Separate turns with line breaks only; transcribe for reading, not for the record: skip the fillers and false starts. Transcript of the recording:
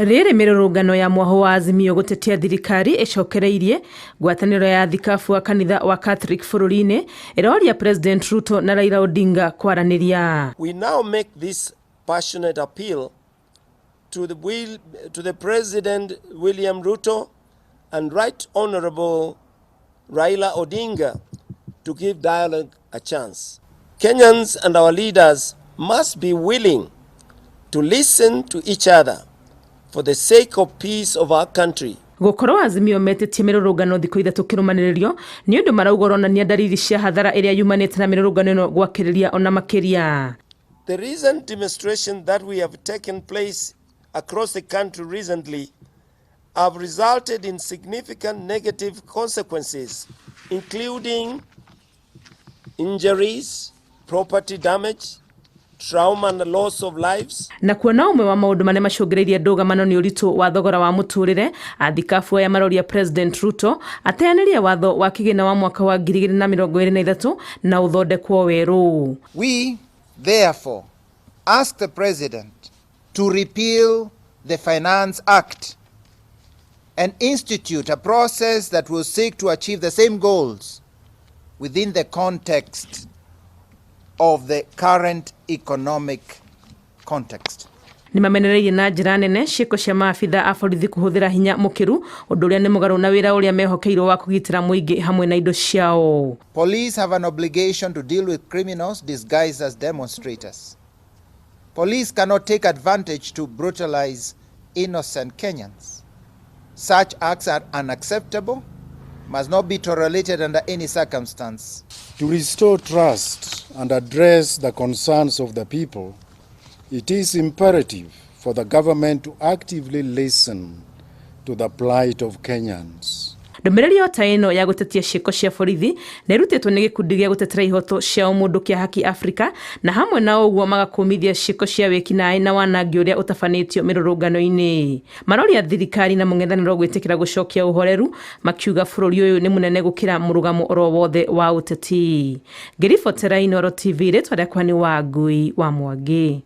Rĩrĩ mĩrũrũngano ya mwaho wa Azimio gũtetia thirikari ĩcokereirie ngwatanĩro ya thikabu wa kanitha wa Catholic bũrũri-inĩ ĩroria President Ruto na Raila Odinga kwaranĩria.
We now make this passionate appeal to the President William Ruto and Right Honorable Raila Odinga to give dialogue a chance. Kenyans and our leaders must be willing to listen to each other for the sake of peace of our country.
Gũkorwo Azimio metĩtie mĩrũrũngano thikũ ithatũ kĩrũmanĩrĩrio nĩ ũndũ marauga ũronania ndariri cia hathara ĩrĩa yumanĩte na mĩrũrũngano ĩno gwakĩrĩria ona makĩria.
The recent demonstrations that we have taken place across the country recently have resulted in significant negative consequences, including injuries, property damage, trauma and loss of lives.
Na kuona ũmwe wa maũndũ marĩa macũngĩrĩirie ndũgamano nĩ ũritũ wa thogora wa mũtũrĩre, athikabu aya maroria President Ruto ateanĩrie watho wa kĩgĩna wa mwaka wa 2023 na ũthondekwo werũ.
We therefore ask the President to repeal the Finance Act and institute a process that will seek to achieve the same goals within the context of the current economic context.
Nimamenereirie na njĩra nene ciĩko cia maabitha a borithi kũhũthĩra hinya mũkĩru ũndũ ũrĩa nĩ mũgarũ na wĩra ũrĩa mehokeirwo wa kũgitĩra mũingĩ hamwe na indo ciao.
Police have an obligation to deal with criminals disguised as demonstrators. Police cannot take advantage to brutalize innocent Kenyans. Such acts are unacceptable, must not be tolerated under any circumstance.
To restore trust and address the concerns of the people, it is imperative for the government to actively listen to the plight of Kenyans.
Ndũmĩrĩri yo ta ĩno ya gũtetia ciĩko cia borithi nĩ ĩrutĩtwo nĩ gĩkundi gĩa gũtetera ihoto cia mũndũ kĩa Haki Africa na hamwe na ũguo magakũmithia ciĩko cia wĩkinaĩ na wanangi ũrĩa ũtabanĩtio mĩrũrũngano-inĩ. Maroria thirikari na mũng'ethanĩro gwĩtĩkĩra gũcokia ũhoreru makiuga bũrũri ũyũ nĩ mũnene gũkĩra mũrũgamo oro wothe wa ũteti. Ngĩribotera Inooro TV rĩtwa rĩakwa nĩ Wangui wa Mwangi.